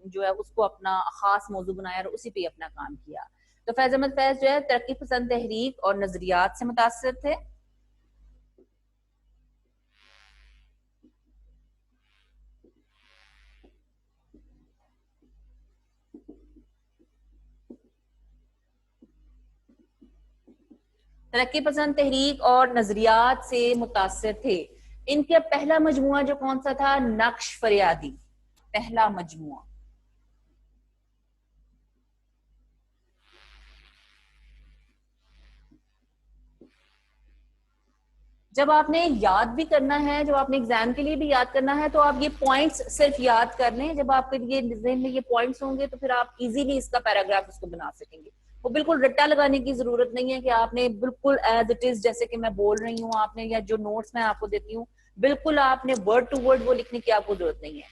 जो है उसको अपना खास मौजू बनाया और उसी पे अपना काम किया। तो फैज अहमद फैज जो है तरक्की पसंद तहरीक और नजरियात से मुतासिर थे। तरक्की पसंद तहरीक और नजरियात से मुतासिर थे। इनका पहला मजमुआ जो कौन सा था, नक्श फरियादी, पहला मजमुआ। जब आपने याद भी करना है, जब आपने एग्जाम के लिए भी याद करना है, तो आप ये पॉइंट्स सिर्फ याद कर लें। जब आपके ये ज़हन में ये पॉइंट्स होंगे तो फिर आप इजीली इसका पैराग्राफ उसको बना सकेंगे। वो बिल्कुल रट्टा लगाने की जरूरत नहीं है कि आपने बिल्कुल एज इट इज, जैसे कि मैं बोल रही हूँ आपने, या जो नोट्स मैं आपको देती हूँ, बिल्कुल आपने वर्ड टू वर्ड वो लिखने की आपको जरूरत नहीं है।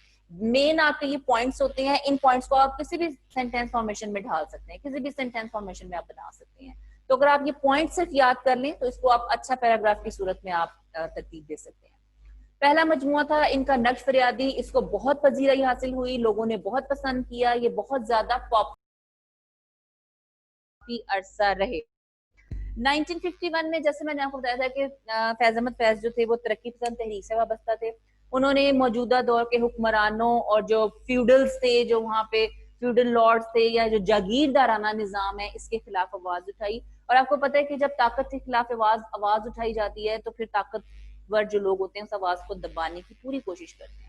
मेन आपके ये पॉइंट्स होते हैं, इन पॉइंट्स को आप किसी भी सेंटेंस फॉर्मेशन में ढाल सकते हैं, किसी भी सेंटेंस फॉर्मेशन में आप बना सकते हैं। तो अगर आप ये पॉइंट सिर्फ याद कर लें तो इसको आप अच्छा पैराग्राफ की सूरत में आप तरतीब दे सकते हैं। पहला मजमुआ था इनका नक्श फरियादी, इसको बहुत पजीराई हासिल हुई, लोगों ने बहुत पसंद किया, ये बहुत ज्यादा पॉपुलर अरसा रहे। 1951 में जैसे मैंने आपको बताया था कि फैज अहमद फैज जो थे वो तरक्की पसंद तहरीक से वाबस्ता थे। उन्होंने मौजूदा दौर के हुक्मरानों और जो फ्यूडल्स थे, जो वहां पे फ्यूडल लॉर्ड्स थे या जो जागीरदाराना निजाम है, इसके खिलाफ आवाज उठाई। और आपको पता है कि जब ताकत के खिलाफ आवाज उठाई जाती है तो फिर ताकतवर जो लोग होते हैं उस आवाज को दबाने की पूरी कोशिश करते हैं।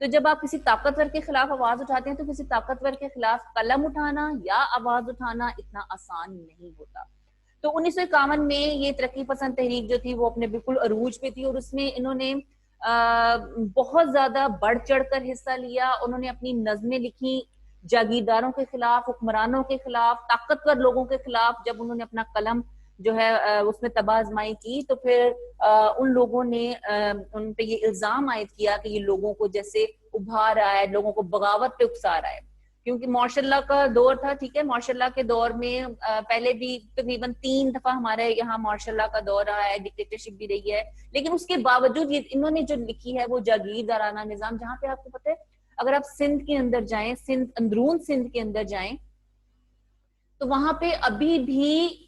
तो जब आप किसी ताकतवर के खिलाफ आवाज उठाते हैं तो किसी ताकतवर के खिलाफ कलम उठाना या आवाज उठाना इतना आसान नहीं होता। तो 1951 में ये तरक्की पसंद तहरीक जो थी वो अपने बिल्कुल अरूज पे थी और उसमें इन्होंने बहुत ज्यादा बढ़ चढ़कर हिस्सा लिया। उन्होंने अपनी नज़में लिखी जागीरदारों के खिलाफ, हुक्मरानों के खिलाफ, ताकतवर लोगों के खिलाफ। जब उन्होंने अपना कलम जो है उसमें तबाजमाई की तो फिर उन लोगों ने उन पे ये इल्जाम आयद किया कि ये लोगों को जैसे उभार रहा है, लोगों को बगावत पे उकसा रहा है। क्योंकि मार्शल का दौर था, ठीक है, मार्शल के दौर में पहले भी तकरीबन 3 दफा हमारे यहाँ मार्शल का दौर रहा है, डिक्टेटरशिप भी रही है, लेकिन उसके बावजूद इन्होंने जो लिखी है वो जागीरदाराना निजाम, जहाँ पे आपको पता है अगर आप सिंध के अंदर जाएं, सिंध अंदरून सिंध के अंदर जाएं, तो वहां पे अभी भी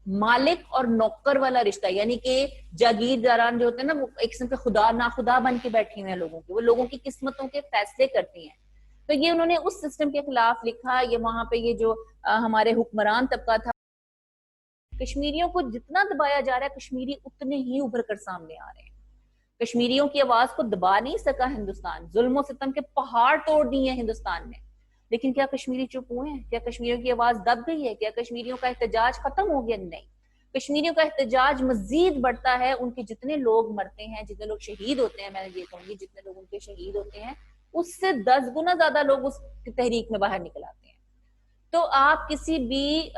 मालिक और नौकर वाला रिश्ता, यानी कि जागीरदारान जो होते हैं ना, वो एक किस्म के खुदा ना खुदा बन के बैठे हुए हैं लोगों के, वो लोगों की किस्मतों के फैसले करते हैं। तो ये उन्होंने उस सिस्टम के खिलाफ लिखा। ये वहां पे ये जो हमारे हुक्मरान तबका था, कश्मीरियों को जितना दबाया जा रहा है कश्मीरी उतने ही उभर कर सामने आ रहे हैं। कश्मीरियों की आवाज को दबा नहीं सका हिंदुस्तान, जुल्म सितम के पहाड़ तोड़ दिए हिंदुस्तान ने, लेकिन क्या कश्मीरी चुप हुए हैं? क्या कश्मीरियों की आवाज दब गई है? क्या कश्मीरियों का एहतजाज खत्म हो गया? नहीं, कश्मीरियों का एहतजाज मजीद बढ़ता है। उनके जितने लोग मरते हैं, जितने लोग शहीद होते हैं, मैं ये कहूंगी जितने लोग उनके शहीद होते हैं उससे 10 गुना ज्यादा लोग उस तहरीक में बाहर निकल आते हैं। तो आप किसी भी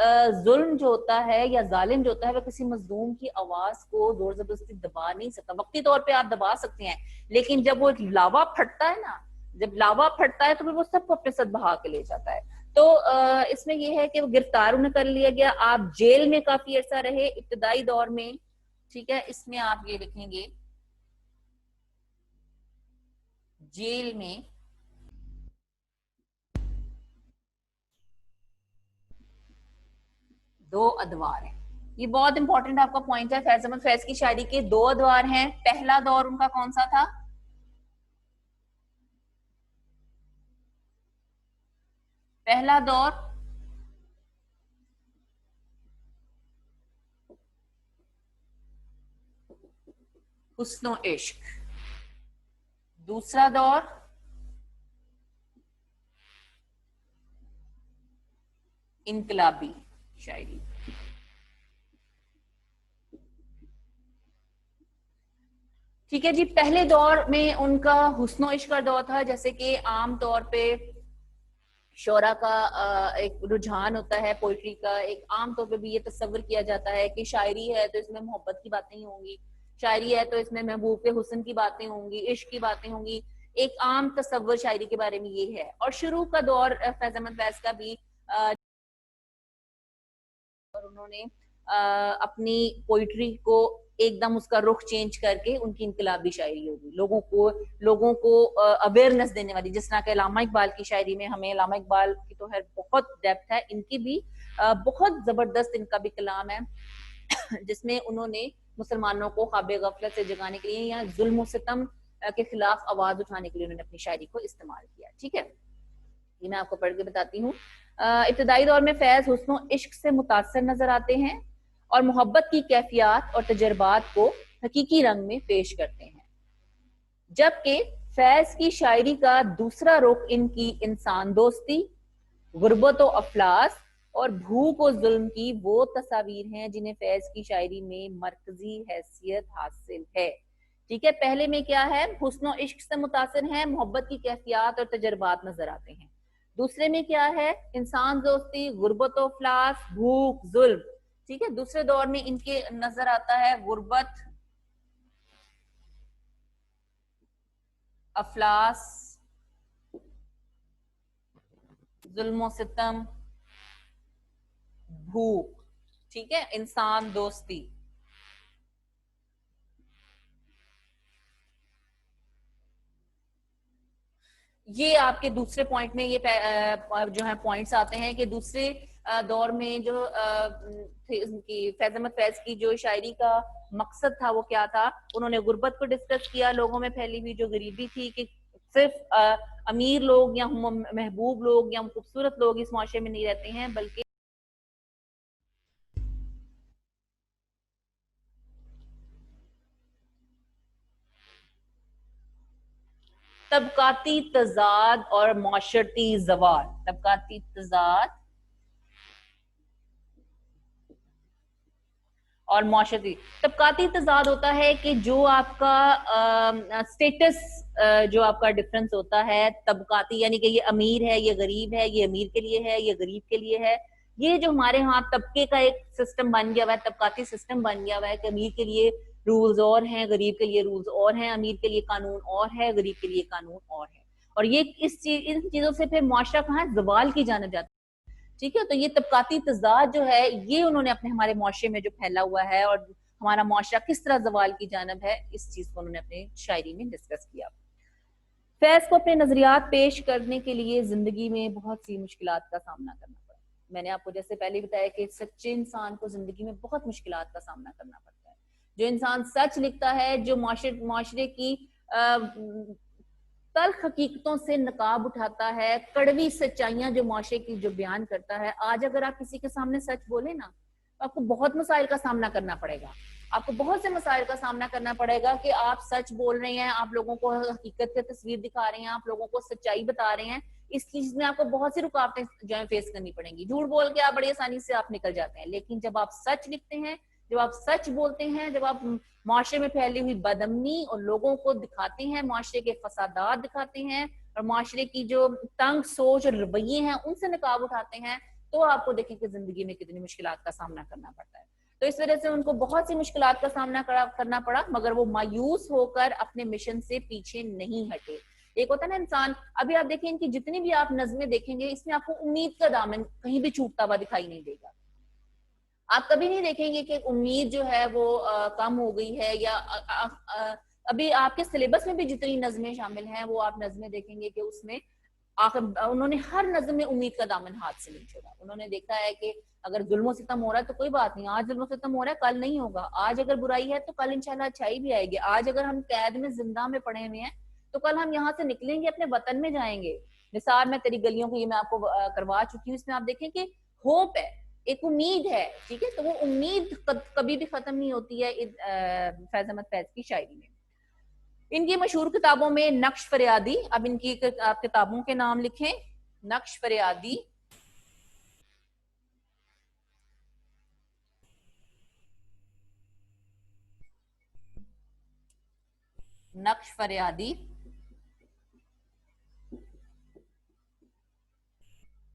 जुल्म जो होता है या जालिम जो होता है, वह किसी मजलूम की आवाज को जोर जबरदस्ती दबा नहीं सकता। वक्ती तौर पे आप दबा सकते हैं, लेकिन जब वो लावा फटता है ना, जब लावा फटता है तो फिर वो सबको अपने साथ बहा के ले जाता है। तो इसमें यह है कि वो गिरफ्तार उन्हें कर लिया गया। आप जेल में काफी अर्सा रहे इब्तदाई दौर में, ठीक है। इसमें आप ये लिखेंगे जेल में 2 अदवार हैं। ये बहुत इंपॉर्टेंट आपका पॉइंट है। फैज अहमद फैज की शायरी के 2 अदवार हैं। पहला दौर उनका कौन सा था? पहला दौर हुस्नो इश्क, दूसरा दौर इनकलाबी शायरी। ठीक है जी, पहले दौर में उनका हुस्नो इश्क का दौर था। जैसे कि आम तौर पे शोरा का एक रुझान होता है, पोइट्री का एक आम तौर पे भी ये तस्वर किया जाता है कि शायरी है तो इसमें मोहब्बत की बातें ही होंगी, शायरी है तो इसमें महबूब के हुस्न की बातें होंगी, इश्क की बातें होंगी। एक आम तस्वर शायरी के बारे में ये है। और शुरू का दौर फैज अहमद फैज का भी और उन्होंने अपनी पोइट्री को एकदम उसका रुख चेंज करके उनकी इनकलाबी शायरी होगी, लोगों को अवेयरनेस देने वाली। जिस तरह के अल्लामा इकबाल की शायरी में हमें, अल्लामा इकबाल की तो है बहुत डेप्थ है, इनकी भी बहुत जबरदस्त इनका भी कलाम है जिसमें उन्होंने मुसलमानों को ख्वाब गफलत से जगाने के लिए या जुल्म सितम के खिलाफ आवाज उठाने के लिए उन्होंने अपनी शायरी को इस्तेमाल किया। ठीक है, ये मैं आपको पढ़ के बताती हूँ। इब्तदाई दौर में फैज हुस्न इश्क से मुतासर नजर आते हैं और मोहब्बत की कैफियत और तजर्बात को हकीकी रंग में पेश करते हैं, जबकि फैज की शायरी का दूसरा रुख इनकी इंसान दोस्ती, गुर्बत और अफलास और भूख और जुल्म की वो तस्वीर हैं जिन्हें फैज की शायरी में मरकजी हैसियत हासिल है। ठीक है, पहले में क्या है, हुस्न इश्क से मुतासिर है, मोहब्बत की कैफियत और तजर्बात नजर आते हैं। दूसरे में क्या है, इंसान दोस्ती, गुर्बत और अफलास, भूख, जुल्म। ठीक है, दूसरे दौर में इनके नजर आता है गुर्बत, अफलास, जुल्म सितम, भूख। ठीक है, इंसान दोस्ती। ये आपके दूसरे पॉइंट में ये जो है पॉइंट्स आते हैं कि दूसरे दौर में जो की फैज अहमद फैज की जो शायरी का मकसद था वो क्या था। उन्होंने गुर्बत को डिस्कस किया, लोगों में फैली हुई जो गरीबी थी कि सिर्फ अमीर लोग या महबूब लोग या खूबसूरत लोग इस माशरे में नहीं रहते हैं, बल्कि तबकाती तजाद और माशरती जवाल। तबकाती तजाद और माशरती, तबकाती तजाद होता है कि जो आपका स्टेटस, जो आपका डिफरेंस होता है तबकाती, यानी कि ये अमीर है, ये गरीब है, ये अमीर के लिए है, ये गरीब के लिए है। ये जो हमारे यहाँ तबके का एक सिस्टम बन गया हुआ है, तबकाती सिस्टम बन गया हुआ है कि अमीर के लिए रूल्स और हैं, गरीब के लिए रूल्स और हैं, अमीर के लिए कानून और है, गरीब के लिए कानून और है। और ये इन चीजों से फिर मुआशरा कहाँ है, जवाल की जाने जाता है। ठीक है, तो ये तबकाती तजाद जो है ये उन्होंने अपने हमारे मुआशरे में जो फैला हुआ है और हमारा मुआशरा किस तरह जवाल की जानब है, इस चीज को उन्होंने अपनी शायरी में डिस्कस किया। फैज को अपने नजरियात पेश करने के लिए जिंदगी में बहुत सी मुश्किलात का सामना करना पड़ा। मैंने आपको जैसे पहले बताया कि सच्चे इंसान को जिंदगी में बहुत मुश्किलात का सामना करना पड़ता है। जो इंसान सच लिखता है, जो मुआशरे की तल्ख हकीकतों से नकाब उठाता है, कड़वी सच्चाइयां जो मुआशरे की जो बयान करता है। आज अगर आप किसी के सामने सच बोले ना, तो आपको बहुत मसाइल का सामना करना पड़ेगा। आपको बहुत से मसाइल का सामना करना पड़ेगा कि आप सच बोल रहे हैं, आप लोगों को हकीकत की तस्वीर दिखा रहे हैं, आप लोगों को सच्चाई बता रहे हैं। इस चीज में आपको बहुत सी रुकावटें जो है फेस करनी पड़ेंगी। झूठ बोल के आप बड़ी आसानी से आप निकल जाते हैं, लेकिन जब आप सच लिखते हैं, जब आप सच बोलते हैं, जब आप माशरे में फैली हुई बदअमनी और लोगों को दिखाते हैं, माशरे के फसादात दिखाते हैं और माशरे की जो तंग सोच और रवैये हैं उनसे नकाब उठाते हैं, तो आपको देखें कि जिंदगी में कितनी मुश्किलात का सामना करना पड़ता है। तो इस वजह से उनको बहुत सी मुश्किलात का सामना करना पड़ा, मगर वो मायूस होकर अपने मिशन से पीछे नहीं हटे। एक होता है ना इंसान, अभी आप देखें इनकी जितनी भी आप नज़में देखेंगे, इसमें आपको उम्मीद का दामन कहीं भी छूटता हुआ दिखाई नहीं देगा। आप कभी नहीं देखेंगे कि उम्मीद जो है वो कम हो गई है, या अभी आपके सिलेबस में भी जितनी नज़में शामिल हैं वो आप नज़में देखेंगे कि उसमें आखिर उन्होंने हर नज़म में उम्मीद का दामन हाथ से नहीं छोड़ा। उन्होंने देखा है कि अगर जुल्म सितम हो रहा है तो कोई बात नहीं, आज जुल्म सितम हो रहा है, कल नहीं होगा। आज अगर बुराई है तो कल इंशाल्लाह अच्छाई भी आएगी। आज अगर हम कैद में जिंदा में पड़े हुए हैं तो कल हम यहाँ से निकलेंगे, अपने वतन में जाएंगे। निसार में तेरी गलियों को ये मैं आपको करवा चुकी हूँ, इसमें आप देखें कि होप है, एक उम्मीद है। ठीक है, तो वो उम्मीद कभी भी खत्म नहीं होती है फैज अहमद फैज की शायरी में। इनकी मशहूर किताबों में नक्श फरियादी, अब इनकी आप किताबों के नाम लिखें। नक्श फरियादी, नक्श फरियादी,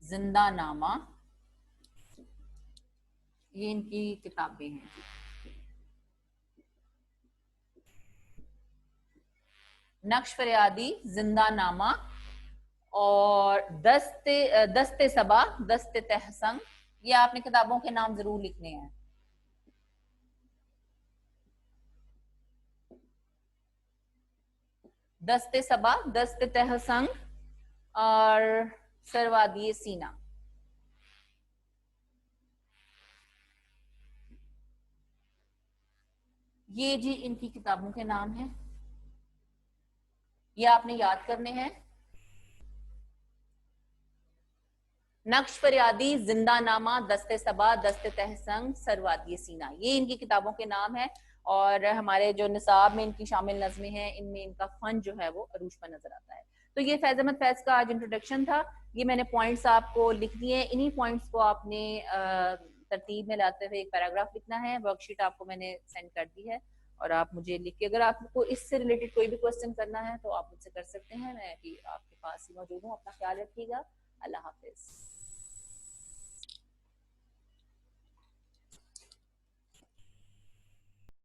जिंदा नामा, ये इनकी किताबें हैं। नक्श फरियादी, जिंदा नामा और दस्ते सबा, दस्ते तहसंग, ये आपने किताबों के नाम जरूर लिखने हैं। दस्ते सबा, दस्ते तहसंग और सरवादिए सीना। ये जी इनकी किताबों के नाम हैं, ये आपने याद करने हैं। नक्श फरियादी, जिंदा नामा, दस्ते सबा, दस्ते तहसंग, सरवादिए सीना, ये इनकी किताबों के नाम है। और हमारे जो निसाब में इनकी शामिल नज़में हैं, इनमें इनका फन जो है वो अरूज पर नजर आता है। तो ये फैज अहमद फैज का आज इंट्रोडक्शन था। ये मैंने पॉइंट्स आपको लिख दिए, इन्हीं पॉइंट्स को आपने तरतीब में लाते हुए एक पैराग्राफ लिखना है। वर्कशीट आपको मैंने सेंड कर दी है और आप मुझे लिख के, अगर आपको इससे रिलेटेड कोई भी क्वेश्चन करना है तो आप मुझसे कर सकते हैं। मैं भी आपके पास ही मौजूद हूँ। अपना ख्याल रखिएगा। अल्लाह हाफिज।